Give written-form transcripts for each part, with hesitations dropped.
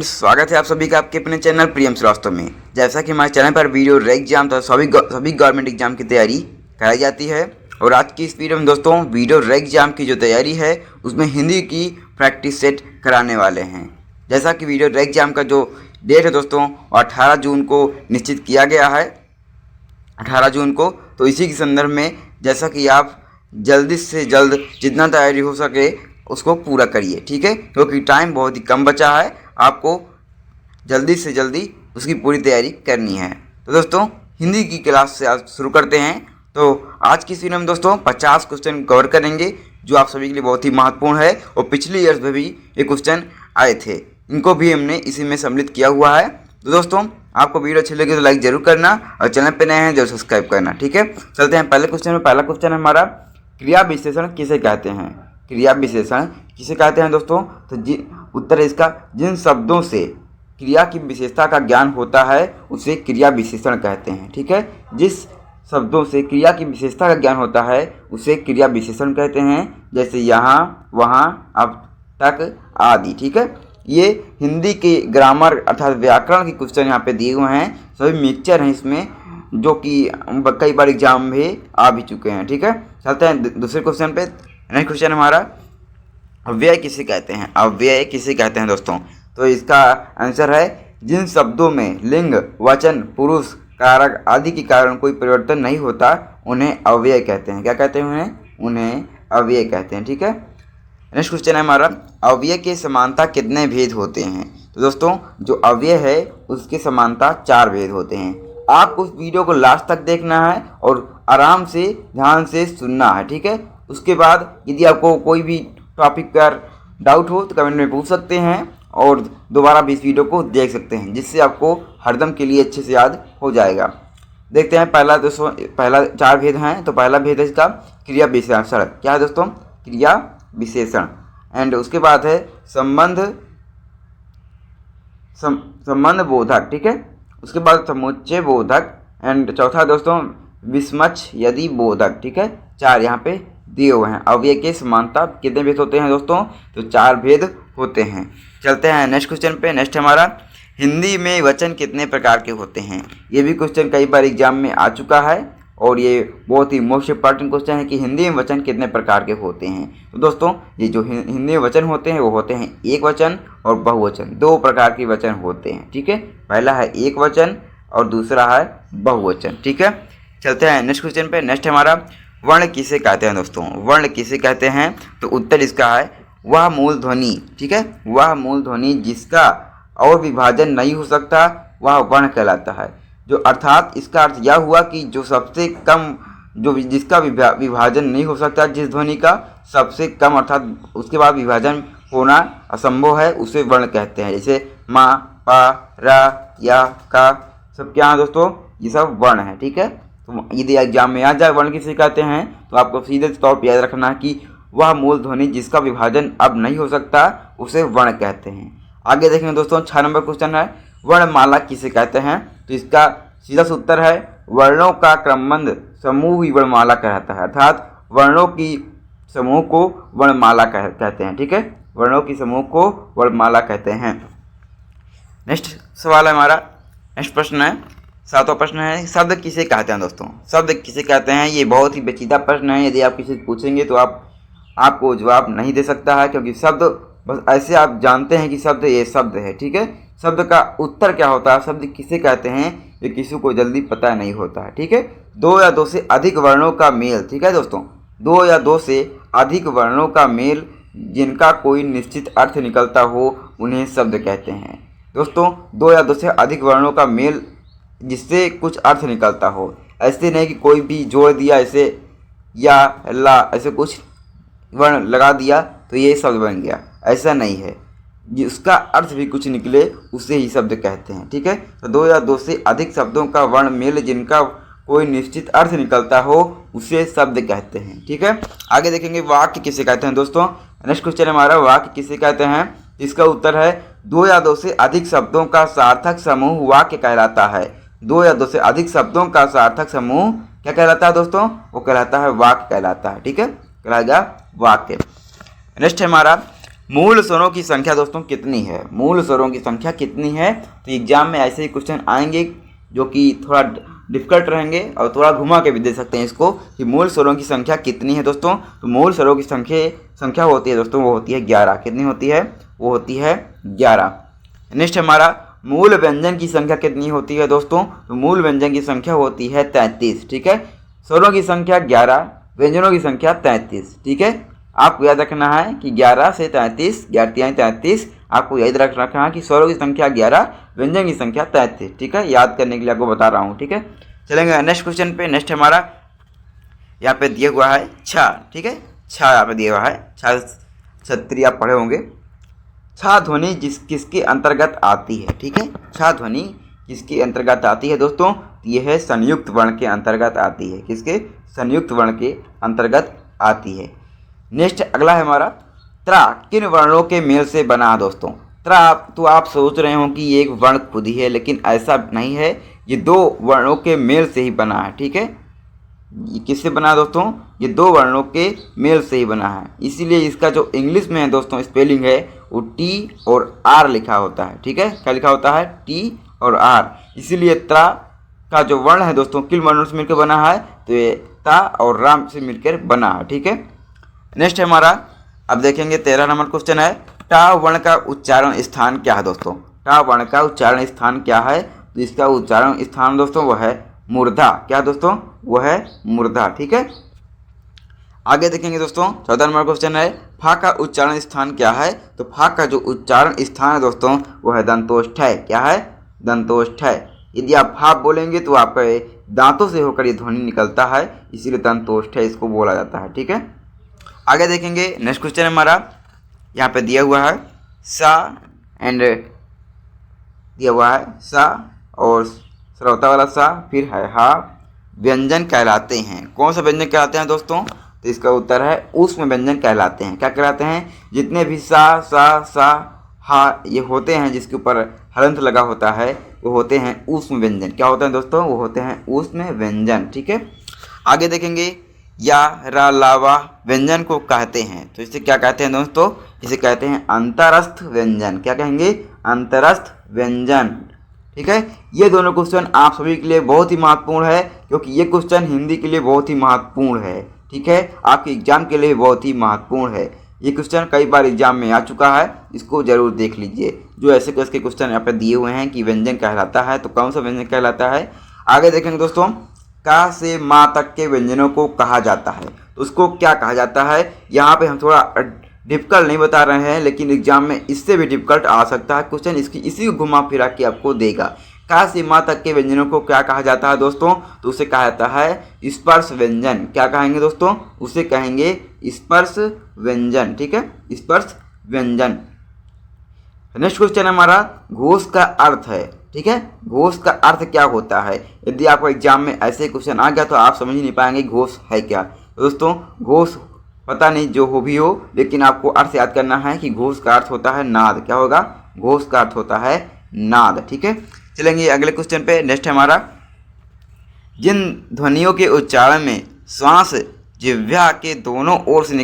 स्वागत है आप सभी का आपके अपने चैनल प्रियम श्रीवास्तव में। जैसा कि हमारे चैनल पर वीडियो रैक एग्जाम तथा सभी गवर्नमेंट एग्जाम की तैयारी कराई जाती है। और आज की इस वीडियो में दोस्तों वीडियो रैक एग्जाम की जो तैयारी है उसमें हिंदी की प्रैक्टिस सेट कराने वाले हैं। जैसा कि वीडियो रैक एग्जाम का जो डेट है दोस्तों 18 जून को निश्चित किया गया है, 18 जून को। तो इसी के संदर्भ में जैसा कि आप जल्दी से जल्द जितना तैयारी हो सके उसको पूरा करिए, ठीक है, क्योंकि टाइम बहुत ही कम बचा है, आपको जल्दी से जल्दी उसकी पूरी तैयारी करनी है। तो दोस्तों हिंदी की क्लास से आज शुरू करते हैं। तो आज की इस वीडियो में दोस्तों 50 क्वेश्चन कवर करेंगे जो आप सभी के लिए बहुत ही महत्वपूर्ण है और पिछले ईयर्स में भी ये क्वेश्चन आए थे, इनको भी हमने इसी में सम्मिलित किया हुआ है। तो दोस्तों आपको वीडियो अच्छी लगे तो लाइक जरूर करना और चैनल पे नए हैं जरूर सब्सक्राइब करना, ठीक है। चलते हैं पहले क्वेश्चन में। पहला क्वेश्चन है हमारा, क्रिया विशेषण किसे कहते हैं? क्रिया विशेषण किसे कहते हैं दोस्तों? तो उत्तर है इसका, जिन शब्दों से क्रिया की विशेषता का ज्ञान होता है उसे क्रिया विशेषण कहते हैं, ठीक है। जिस शब्दों से क्रिया की विशेषता का ज्ञान होता है उसे क्रिया विशेषण कहते हैं, जैसे यहाँ, वहाँ, अब तक आदि, ठीक है। ये हिंदी के ग्रामर अर्थात व्याकरण के क्वेश्चन यहाँ पे दिए हुए हैं, सभी मिक्सचर हैं इसमें, जो कि कई बार एग्जाम में आ भी चुके हैं, ठीक है। चलते हैं दूसरे क्वेश्चन पे। नेक्स्ट क्वेश्चन हमारा, अव्यय किसे कहते हैं? अव्यय किसे कहते हैं दोस्तों? तो इसका आंसर है, जिन शब्दों में लिंग, वचन, पुरुष, कारक आदि के कारण कोई परिवर्तन नहीं होता उन्हें अव्यय कहते हैं। क्या कहते हैं? उन्हें अव्यय कहते हैं, ठीक है। नेक्स्ट क्वेश्चन है हमारा, अव्यय के समानता कितने भेद होते हैं? तो दोस्तों जो अव्यय है उसके समानता 4 भेद होते हैं। आपको उस वीडियो को लास्ट तक देखना है और आराम से ध्यान से सुनना है, ठीक है। उसके बाद यदि आपको कोई भी टॉपिक पर डाउट हो तो कमेंट में पूछ सकते हैं और दोबारा भी इस वीडियो को देख सकते हैं, जिससे आपको हरदम के लिए अच्छे से याद हो जाएगा। देखते हैं पहला दोस्तों, पहला 4 भेद हैं। तो पहला भेद है इसका क्रिया विशेषण। क्या है दोस्तों? क्रिया विशेषण। एंड उसके बाद है संबंध बोधक, ठीक है। उसके बाद समुच्चय बोधक एंड चौथा दोस्तों विषमच्छ यदि बोधक, ठीक है। 4 यहाँ पे दिए हुए हैं। अव्यय के समानता कितने भेद होते हैं दोस्तों? तो 4 भेद होते हैं। चलते हैं नेक्स्ट क्वेश्चन पे। नेक्स्ट हमारा, हिंदी में वचन कितने प्रकार के होते हैं? ये भी क्वेश्चन कई बार एग्जाम में आ चुका है और ये बहुत ही मोस्ट इंपॉर्टेंट क्वेश्चन है कि हिंदी में वचन कितने प्रकार के होते हैं। तो दोस्तों ये जो हिंदी में वचन होते हैं वो होते हैं एक वचन और बहुवचन, 2 प्रकार के वचन होते हैं, ठीक है। पहला है एक वचन और दूसरा है बहुवचन, ठीक है। चलते हैं नेक्स्ट क्वेश्चन पे। नेक्स्ट हमारा, वर्ण किसे कहते हैं दोस्तों? वर्ण किसे कहते हैं? तो उत्तर इसका है, वह मूल ध्वनि, ठीक है, वह मूल ध्वनि जिसका और विभाजन नहीं हो सकता वह वर्ण कहलाता है। जो अर्थात इसका अर्थ यह हुआ कि जो सबसे कम, जो जिसका विभाजन नहीं हो सकता, जिस ध्वनि का सबसे कम अर्थात उसके बाद विभाजन होना असंभव है उसे वर्ण कहते हैं। जैसे मा, पा, रा, या, का, सब क्या है दोस्तों? ये सब वर्ण है, ठीक है। तो यदि एग्जाम में आ जाए वर्ण किसे कहते हैं तो आपको सीधे तौर पर याद रखना है कि वह मूल ध्वनि जिसका विभाजन अब नहीं हो सकता उसे वर्ण कहते हैं। आगे देखेंगे दोस्तों 6 नंबर क्वेश्चन है, वर्णमाला किसे कहते हैं? तो इसका सीधा सा उत्तर है, वर्णों का क्रमबद्ध समूह ही वर्णमाला कहलाता है, अर्थात वर्णों की समूह को वर्णमाला कहते हैं, ठीक है। वर्णों की समूह को वर्णमाला कहते हैं। नेक्स्ट सवाल है हमारा, नेक्स्ट प्रश्न है, 7वां प्रश्न है, शब्द किसे कहते हैं दोस्तों? शब्द किसे कहते हैं? ये बहुत ही पेचीदा प्रश्न है। यदि आप किसी से पूछेंगे तो आपको जवाब नहीं दे सकता है, क्योंकि शब्द बस ऐसे आप जानते हैं कि शब्द ये शब्द है, ठीक है। शब्द का उत्तर क्या होता है, शब्द किसे कहते हैं, ये किसी को जल्दी पता नहीं होता है, ठीक है। 2 या 2 से अधिक वर्णों का मेल, ठीक है दोस्तों, 2 या 2 से अधिक वर्णों का मेल जिनका कोई निश्चित अर्थ निकलता हो उन्हें शब्द कहते हैं। दोस्तों 2 या 2 से अधिक वर्णों का मेल जिससे कुछ अर्थ निकलता हो, ऐसे नहीं कि कोई भी जोड़ दिया ऐसे या ला ऐसे कुछ वर्ण लगा दिया तो ये शब्द बन गया, ऐसा नहीं है। जिसका अर्थ भी कुछ निकले उसे ही शब्द कहते हैं, ठीक है। तो 2 या 2 से अधिक शब्दों का वर्ण मेल जिनका कोई निश्चित अर्थ निकलता हो उसे शब्द कहते हैं, ठीक है। आगे देखेंगे वाक्य किसे कहते हैं दोस्तों। नेक्स्ट क्वेश्चन हमारा, वाक्य किसे कहते हैं? इसका उत्तर है, 2 या 2 से अधिक शब्दों का सार्थक समूह वाक्य कहलाता है। 2 या 2 से अधिक शब्दों का सार्थक समूह क्या कहलाता है दोस्तों? वो कहलाता है वाक्य कहलाता है, ठीक है, कहलाएगा वाक्य। नेक्स्ट है हमारा, मूल स्वरों की संख्या दोस्तों कितनी है, मूल स्वरों की संख्या कितनी है। तो एग्जाम में ऐसे ही क्वेश्चन आएंगे जो कि थोड़ा डिफिकल्ट रहेंगे और थोड़ा घुमा के भी दे सकते हैं इसको कि मूल स्वरों की संख्या कितनी है दोस्तों। तो मूल स्वरों की संख्या होती है दोस्तों, वो होती है 11। कितनी होती है, वो होती है 11। नेक्स्ट हमारा मूल व्यंजन की संख्या कितनी होती है दोस्तों। तो मूल व्यंजन की संख्या होती है 33। ठीक है, स्वरों की संख्या 11, व्यंजनों की संख्या 33। ठीक है, आपको याद रखना है कि 11 से 33, 11 33, आपको याद रखना है कि स्वरों की संख्या 11, व्यंजन की संख्या 33। ठीक है, याद करने के लिए आपको बता रहा हूँ। ठीक है, चलेंगे नेक्स्ट क्वेश्चन पे। नेक्स्ट हमारा यहाँ पे दिया हुआ है छा। ठीक है, छा यहाँ पे दिया हुआ है, छा छत्री आप पढ़े होंगे। छा ध्वनि किसके अंतर्गत आती है। ठीक है, छा ध्वनि किसके अंतर्गत आती है दोस्तों। ये है संयुक्त वर्ण के अंतर्गत आती है। किसके, संयुक्त वर्ण के अंतर्गत आती है। नेक्स्ट अगला है हमारा त्रा किन वर्णों के मेल से बना है दोस्तों। त्रा तो आप सोच रहे हो कि ये एक वर्ण खुद ही है, लेकिन ऐसा नहीं है, ये दो वर्णों के मेल से ही बना है। ठीक है, ये किससे बना है दोस्तों, ये दो वर्णों के मेल से ही बना है। इसीलिए इसका जो इंग्लिश में है दोस्तों स्पेलिंग है वो टी और आर लिखा होता है। ठीक है, क्या लिखा होता है, टी और आर। इसीलिए त्रा का जो वर्ण है दोस्तों किन वर्णों से मिलकर बना है, तो ये ता और राम से मिलकर बना है। ठीक है, नेक्स्ट हमारा अब देखेंगे 13 नंबर क्वेश्चन है टा वर्ण का उच्चारण स्थान क्या है दोस्तों। टा वर्ण का उच्चारण स्थान क्या है, तो इसका उच्चारण स्थान दोस्तों वो है मूर्धा। क्या दोस्तों, वो है मूर्धा। ठीक है, आगे देखेंगे दोस्तों 14 नंबर क्वेश्चन है फा का उच्चारण स्थान क्या है। तो फा का जो उच्चारण स्थान है दोस्तों वो है दंतोष्ठय। क्या है, दंतोष्ठय। यदि आप फा बोलेंगे तो आपका दांतों से होकर ये ध्वनि निकलता है, इसीलिए दंतोष्ठय इसको बोला जाता है। ठीक है, आगे देखेंगे नेक्स्ट क्वेश्चन हमारा यहाँ पे दिया हुआ है सा एंड दिया हुआ है सा और श्रोता वाला सा, फिर है हा, व्यंजन कहलाते हैं। कौन सा व्यंजन कहलाते हैं दोस्तों, तो इसका उत्तर है ऊष्म व्यंजन कहलाते हैं। क्या कहलाते हैं, जितने भी सा हा ये होते हैं जिसके ऊपर हलंत लगा होता है वो होते हैं ऊष्म व्यंजन। क्या होते हैं दोस्तों, वो होते हैं ऊष्म व्यंजन। ठीक है, आगे देखेंगे या रा लावा व्यंजन को कहते हैं। तो इसे क्या कहते हैं दोस्तों, इसे कहते हैं अंतरस्थ व्यंजन। क्या कहेंगे, अंतरस्थ व्यंजन। ठीक है, ये दोनों क्वेश्चन आप सभी के लिए बहुत ही महत्वपूर्ण है, क्योंकि ये क्वेश्चन हिंदी के लिए बहुत ही महत्वपूर्ण है। ठीक है, आपके एग्जाम के लिए बहुत ही महत्वपूर्ण है। ये क्वेश्चन कई बार एग्जाम में आ चुका है, इसको जरूर देख लीजिए। जो ऐसे के क्वेश्चन यहाँ पे दिए हुए हैं कि व्यंजन कहलाता है, तो कौन सा व्यंजन कहलाता है। आगे देखेंगे दोस्तों का से माँ तक के व्यंजनों को कहा जाता है। तो उसको क्या कहा जाता है, यहाँ पे हम थोड़ा डिफिकल्ट नहीं बता रहे हैं, लेकिन एग्जाम में इससे भी डिफिकल्ट आ सकता है क्वेश्चन, इसी को घुमा फिरा के आपको देगा। का से माँ तक के व्यंजनों को क्या कहा जाता है दोस्तों, तो उसे कहा जाता है स्पर्श व्यंजन। क्या कहेंगे दोस्तों, उसे कहेंगे स्पर्श व्यंजन। ठीक है, स्पर्श व्यंजन। नेक्स्ट क्वेश्चन हमारा घोष का अर्थ है। ठीक है, घोष का अर्थ क्या होता है। यदि आपको एग्जाम में ऐसे क्वेश्चन आ गया तो आप समझ नहीं पाएंगे घोष है क्या। तो दोस्तों घोष पता नहीं जो हो भी हो, लेकिन आपको अर्थ याद करना है कि घोष का अर्थ होता है नाद। क्या होगा, घोष का अर्थ होता है नाद। ठीक है, चलेंगे अगले क्वेश्चन पे। नेक्स्ट हमारा जिन ध्वनियों के उच्चारण में श्वास जिह्वा के दोनों ओर से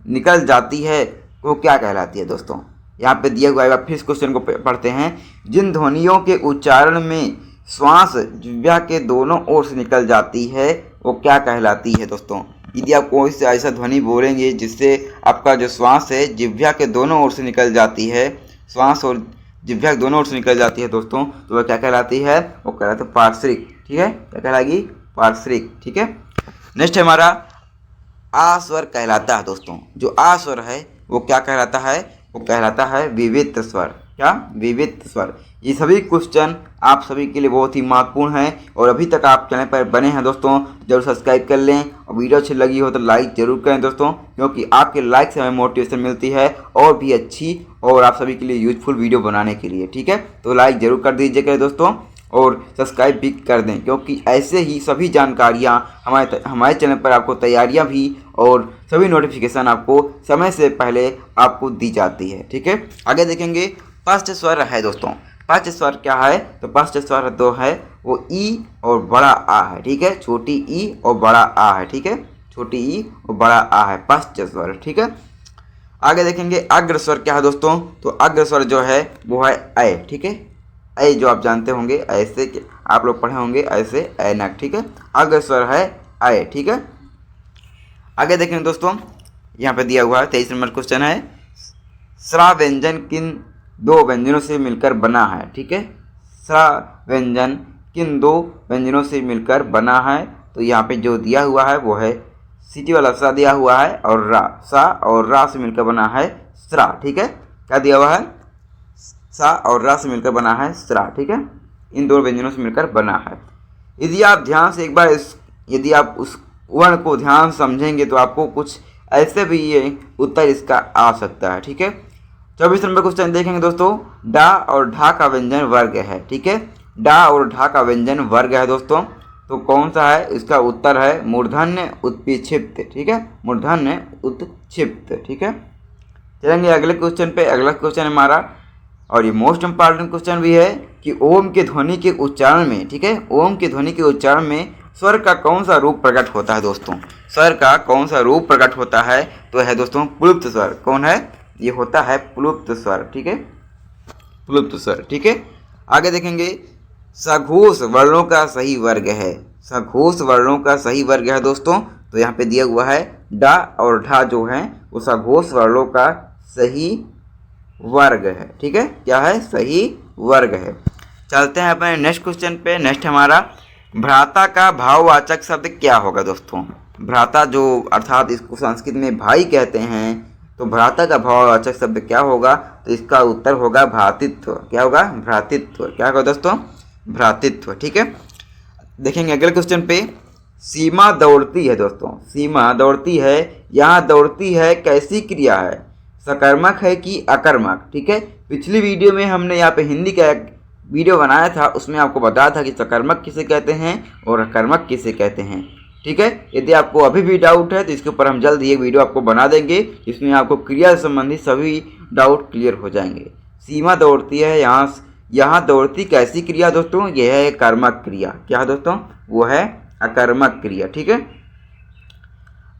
निकल जाती है वो क्या कहलाती है दोस्तों। यहाँ पे दिया हुआ है, फिर इस क्वेश्चन को पढ़ते हैं। जिन ध्वनियों के उच्चारण में श्वास जिह्वा के दोनों ओर से निकल जाती है वो क्या कहलाती है दोस्तों। यदि आप कोई से ऐसा ध्वनि बोलेंगे जिससे आपका जो श्वास है जिह्वा के दोनों ओर से निकल जाती है, श्वास और जिह्वा के दोनों ओर से निकल जाती है दोस्तों, तो वह क्या कहलाती है, वो कहलाती है पार्श्विक। ठीक है, क्या कहलाएगी, पार्श्विक। ठीक है, नेक्स्ट हमारा आ स्वर कहलाता है दोस्तों। जो आ स्वर है वो क्या कहलाता है, वो कहलाता है विविध स्वर। क्या, विविध स्वर। ये सभी क्वेश्चन आप सभी के लिए बहुत ही महत्वपूर्ण हैं, और अभी तक आप चैनल पर बने हैं दोस्तों जरूर सब्सक्राइब कर लें, और वीडियो अच्छी लगी हो तो लाइक जरूर करें दोस्तों, क्योंकि आपके लाइक से हमें मोटिवेशन मिलती है और भी अच्छी और आप सभी के लिए यूजफुल वीडियो बनाने के लिए। ठीक है, तो लाइक जरूर कर दीजिएगा दोस्तों, और सब्सक्राइब भी कर दें, क्योंकि ऐसे ही सभी जानकारियाँ हमारे चैनल पर आपको तैयारियाँ भी और सभी नोटिफिकेशन आपको समय से पहले आपको दी जाती है। ठीक है, आगे देखेंगे फर्स्ट स्वर है दोस्तों। फर्स्ट स्वर क्या है, तो फर्स्ट स्वर दो है वो ई और बड़ा आ है। ठीक है, छोटी ई और बड़ा आ है। ठीक है, छोटी ई और बड़ा आ है फर्स्ट स्वर। ठीक है, आगे देखेंगे अग्रस्वर क्या है दोस्तों, तो अग्रस्वर जो है वो है ऐ, ठीक है। ऐ जो आप जानते होंगे, ऐसे आप लोग पढ़े होंगे ऐसे ऐनक, ठीक है। अग्रस्वर है ऐ, ठीक है। आगे देखेंगे दोस्तों, यहाँ पे दिया हुआ है 23 नंबर क्वेश्चन है, स्रा व्यंजन किन दो व्यंजनों से मिलकर बना है, ठीक है। स्रा व्यंजन किन दो व्यंजनों से मिलकर बना है, तो यहाँ पे जो दिया हुआ है वो है सिटी वाला सा दिया हुआ है और रा, सा और रा से मिलकर बना है स्रा, ठीक है। क्या दिया हुआ है, सा और रा से मिलकर बना है स्रा, ठीक है। इन दो व्यंजनों से मिलकर बना है। यदि आप ध्यान से एक बार यदि आप उस वर्ण को ध्यान समझेंगे तो आपको कुछ ऐसे भी ये उत्तर इसका आ सकता है, ठीक है। 24 नंबर क्वेश्चन देखेंगे दोस्तों, डा और ढा का व्यंजन वर्ग है, ठीक है। डा और ढा का व्यंजन वर्ग है दोस्तों, तो कौन सा है, इसका उत्तर है मूर्धन्य उत्पिक्षिप्त, ठीक है। मूर्धन्य उत्क्षिप्त, ठीक है। चलेंगे अगले क्वेश्चन पे। अगला क्वेश्चन हमारा, और ये मोस्ट इम्पॉर्टेंट क्वेश्चन भी है कि ओम के ध्वनि के उच्चारण में, ठीक है, ओम के ध्वनि के उच्चारण में स्वर का कौन सा रूप प्रकट होता है दोस्तों। स्वर का कौन सा रूप प्रकट होता है, तो है दोस्तों प्लुप्त स्वर। कौन है, ये होता है प्लुप्त स्वर, ठीक है। प्लुप्त स्वर, ठीक है। आगे देखेंगे, सघोष वर्णों का सही वर्ग है। सघोष वर्णों का सही वर्ग है दोस्तों, तो यहाँ पे दिया हुआ है डा और ढा जो है वो सघोष वर्णों का सही वर्ग है, ठीक है। क्या है, सही वर्ग है। चलते हैं अपने नेक्स्ट क्वेश्चन पे। नेक्स्ट हमारा, भ्राता का भाववाचक शब्द क्या होगा दोस्तों। भ्राता जो अर्थात इसको संस्कृत में भाई कहते हैं, तो भ्राता का भाववाचक शब्द क्या होगा, तो इसका उत्तर होगा भ्रातृत्व। क्या होगा, भ्रातृत्व। क्या होगा दोस्तों, भ्रातृत्व, ठीक है। देखेंगे अगले क्वेश्चन पे, सीमा दौड़ती है दोस्तों। सीमा दौड़ती है, यहाँ दौड़ती है कैसी क्रिया है, सकर्मक है कि अकर्मक, ठीक है। पिछली वीडियो में हमने यहाँ पे हिंदी का एक वीडियो बनाया था, उसमें आपको बताया था कि सकर्मक किसे कहते हैं और अकर्मक किसे कहते हैं, ठीक है। यदि आपको अभी भी डाउट है तो इसके ऊपर हम जल्द ही एक वीडियो आपको बना देंगे, जिसमें आपको क्रिया से संबंधित सभी डाउट क्लियर हो जाएंगे। सीमा दौड़ती है, यहाँ दौड़ती कैसी क्रिया दोस्तों, यह है कर्मक क्रिया। क्या है दोस्तों, वो है अकर्मक क्रिया, ठीक है।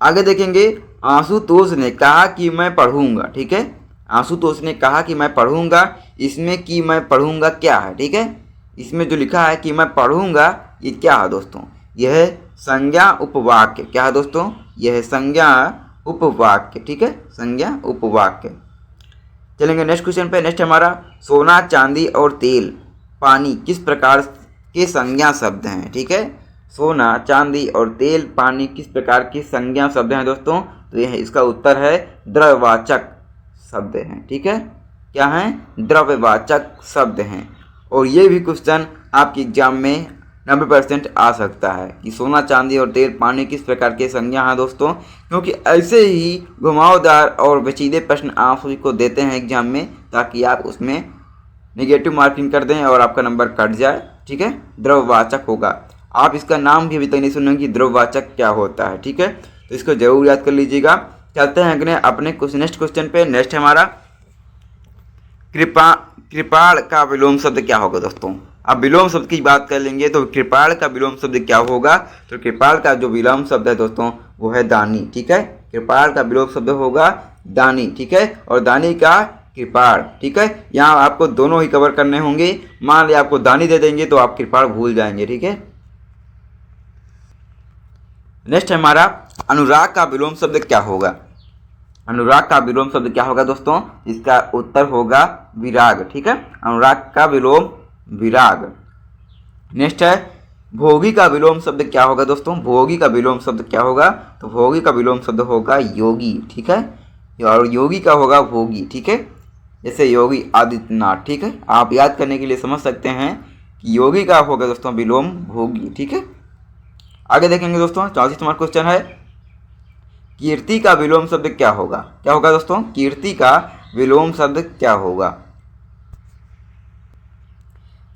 आगे देखेंगे, आशुतोष ने कहा कि मैं पढ़ूंगा, ठीक है। आशुतोष ने कहा कि मैं पढ़ूंगा, इसमें कि मैं पढ़ूंगा क्या है, ठीक है। इसमें जो लिखा है कि मैं पढ़ूंगा, ये क्या है दोस्तों, यह है संज्ञा उपवाक्य। क्या है दोस्तों, यह है संज्ञा उपवाक्य, ठीक है, संज्ञा उपवाक्य। चलेंगे नेक्स्ट क्वेश्चन पे। नेक्स्ट हमारा, सोना चांदी और तेल पानी किस प्रकार के संज्ञा शब्द हैं, ठीक है। सोना चांदी और तेल पानी किस प्रकार के संज्ञा शब्द हैं दोस्तों, तो यह इसका उत्तर है द्रव्यवाचक शब्द हैं, ठीक है। क्या हैं, द्रव्यवाचक शब्द हैं। और ये भी क्वेश्चन आपके एग्जाम में 90% आ सकता है कि सोना चांदी और तेल पानी किस प्रकार के संज्ञा हैं दोस्तों, क्योंकि ऐसे ही घुमावदार और पेचीदे प्रश्न आप सभी को देते हैं एग्जाम में, ताकि आप उसमें नेगेटिव मार्किंग कर दें और आपका नंबर कट जाए, ठीक है। द्रव्यवाचक होगा, आप इसका नाम भी अभी तक नहीं सुने कि द्रव्यवाचक क्या होता है, ठीक है, तो इसको जरूर याद कर लीजिएगा। चलते हैं अगले अपने नेक्स्ट क्वेश्चन पे। नेक्स्ट हमारा, कृपाण का विलोम शब्द क्या होगा दोस्तों। अब विलोम शब्द की बात कर लेंगे तो कृपाण का विलोम शब्द क्या होगा, तो कृपाण का जो विलोम शब्द है दोस्तों वो है दानी, ठीक है। कृपाण का विलोम शब्द होगा दानी, ठीक है, और दानी का कृपाण, ठीक है। यहाँ आपको दोनों ही कवर करने होंगे। मान लिया आपको दानी दे देंगे तो आप कृपाण भूल जाएंगे, ठीक है। नेक्स्ट हमारा, अनुराग का विलोम शब्द क्या होगा। अनुराग का विलोम शब्द क्या होगा दोस्तों, इसका उत्तर होगा विराग, ठीक है। अनुराग का विलोम विराग। नेक्स्ट है, भोगी का विलोम शब्द क्या होगा दोस्तों। भोगी का विलोम शब्द क्या होगा, तो भोगी का विलोम शब्द होगा योगी, ठीक है, और योगी का होगा भोगी, ठीक है। जैसे योगी आदित्यनाथ, ठीक है, आप याद करने के लिए समझ सकते हैं कि योगी का होगा दोस्तों विलोम भोगी, ठीक है। आगे देखेंगे दोस्तों, 34 नंबर क्वेश्चन है, कीर्ति का विलोम शब्द क्या होगा। क्या होगा दोस्तों, कीर्ति का विलोम शब्द क्या होगा,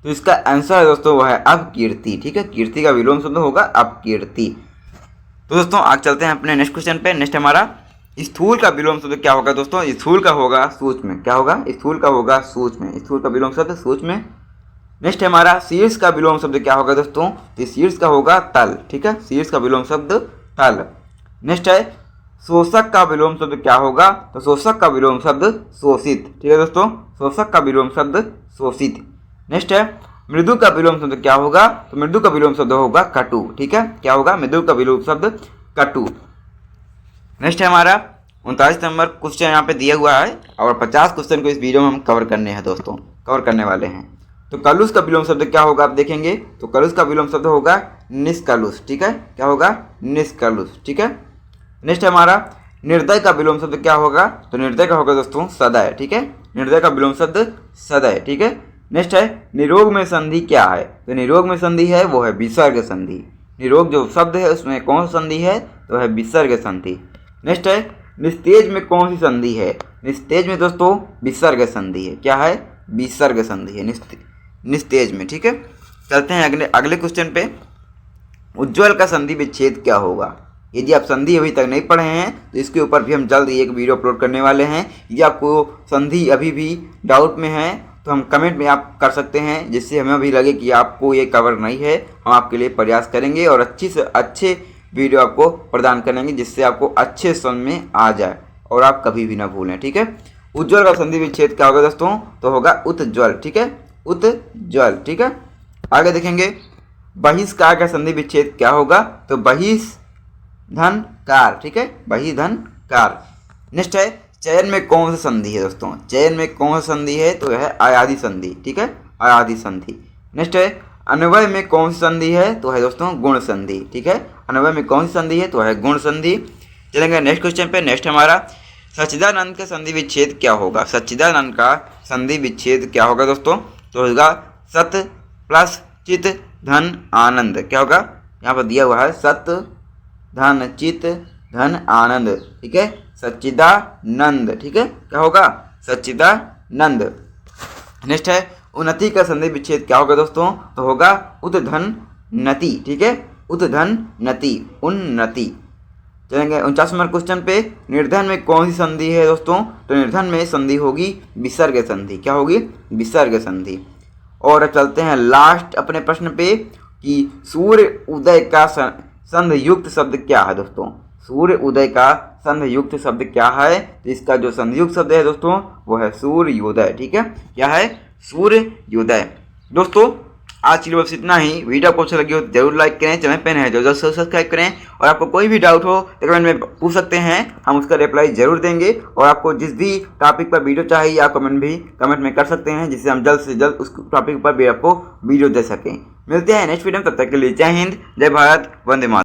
तो इसका आंसर है दोस्तों वो है अपकीर्ति, ठीक है। कीर्ति का विलोम शब्द होगा अपकीर्ति। तो दोस्तों आज चलते हैं अपने नेक्स्ट क्वेश्चन पे। नेक्स्ट हमारा, स्थूल का विलोम शब्द क्या होगा दोस्तों। स्थूल का होगा सूक्ष्म। क्या होगा, स्थूल का होगा सूक्ष्म। स्थूल का विलोम शब्द सूक्ष्म। नेक्स्ट हमारा, शीर्ष का विलोम शब्द क्या होगा दोस्तों, तो शीर्ष का होगा तल, ठीक है। शीर्ष का विलोम शब्द तल। नेक्स्ट है, शोषक का विलोम शब्द क्या होगा? तो शोषक का विलोम शब्द शोषित। ठीक है दोस्तों, शोषक का विलोम शब्द शोषित। नेक्स्ट है मृदु का विलोम शब्द क्या होगा? तो मृदु का विलोम शब्द होगा कटु। ठीक है, क्या होगा? मृदु का विलोम शब्द कटु। नेक्स्ट है हमारा 39 नंबर क्वेश्चन यहाँ पे दिया हुआ है और 50 क्वेश्चन को इस वीडियो में हम कवर करने हैं दोस्तों, कवर करने वाले हैं। तो कलुष का विलोम शब्द क्या होगा आप देखेंगे, तो कलुष का विलोम शब्द होगा निष्कलुष। ठीक है, क्या होगा? निष्कलुष। ठीक है। नेक्स्ट है हमारा निर्दय का विलोम शब्द क्या होगा? तो निर्दय का होगा दोस्तों सदय। ठीक है, निर्दय का विलोम शब्द सदय। ठीक है। नेक्स्ट है निरोग में संधि क्या है? तो निरोग में संधि है वो है विसर्ग संधि। निरोग जो शब्द है उसमें कौन सा संधि है? तो है विसर्ग संधि। नेक्स्ट है निस्तेज में कौन सी संधि है? निस्तेज में दोस्तों विसर्ग संधि है। क्या है? विसर्ग संधि है निस्तेज में। ठीक है, चलते हैं अगले क्वेश्चन पे। उज्ज्वल का संधि विच्छेद क्या होगा? यदि आप संधि अभी तक नहीं पढ़े हैं तो इसके ऊपर भी हम जल्द एक वीडियो अपलोड करने वाले हैं। यदि आपको संधि अभी भी डाउट में है तो हम कमेंट में आप कर सकते हैं, जिससे हमें भी लगे कि आपको ये कवर नहीं है। हम आपके लिए प्रयास करेंगे और अच्छी से अच्छे वीडियो आपको प्रदान करेंगे, जिससे आपको अच्छे समझ में आ जाए और आप कभी भी ना भूलें। ठीक है। उज्ज्वल का संधि विच्छेद क्या होगा दोस्तों? तो होगा उत्ज्वल। ठीक है, उत्ज्वल। ठीक है। आगे देखेंगे बहिष्कार का संधि विच्छेद क्या होगा? तो बहिष्धनकार। ठीक है, बहिष्धनकार। नेक्स्ट है चयन में कौन सा संधि है दोस्तों? चयन में कौन सा संधि है? तो है अयादि संधि। ठीक है, अयादि संधि। नेक्स्ट है अन्वय में कौन सी संधि है? तो है दोस्तों गुण संधि। ठीक है, अन्वय में कौन सी संधि है? तो है गुण संधि। चलेंगे नेक्स्ट क्वेश्चन पे। नेक्स्ट हमारा सच्चिदानंद का संधि विच्छेद क्या होगा? सच्चिदानंद का संधि विच्छेद क्या होगा दोस्तों? तो होगा सत प्लस चित धन आनंद। क्या होगा? यहाँ पर दिया हुआ है सत धन चित धन आनंद। ठीक है, सच्चिदानंद। ठीक है, क्या होगा? सच्चिदानंद। नेक्स्ट है उन्नति का संधि विच्छेद क्या होगा दोस्तों? तो होगा उद्धनति। ठीक है, उद्धनति, उन्नति। चलेंगे 49 नंबर क्वेश्चन पे। निर्धन में कौन सी संधि है दोस्तों? तो निर्धन में संधि होगी विसर्ग संधि। क्या होगी? विसर्ग संधि। और अब चलते हैं लास्ट अपने प्रश्न पे कि सूर्य उदय का संधियुक्त शब्द क्या है दोस्तों? सूर्य उदय का संधियुक्त शब्द क्या है? तो इसका जो संधियुक्त शब्द है दोस्तों वो है सूर्योदय। ठीक है, क्या है? सूर्योदय। दोस्तों आज के लिए बस इतना ही। वीडियो आपको अच्छा लगी हो तो जरूर लाइक करें, चैनल पे नए जरूर सब्सक्राइब करें और आपको कोई भी डाउट हो तो कमेंट में पूछ सकते हैं, हम उसका रिप्लाई जरूर देंगे। और आपको जिस भी टॉपिक पर वीडियो चाहिए आप कमेंट में कर सकते हैं, जिससे हम जल्द से जल्द उस टॉपिक पर भी आपको वीडियो दे सकें। मिलते हैं नेक्स्ट वीडियो में, तब तक के लिए जय हिंद, जय भारत, वंदे मातरम।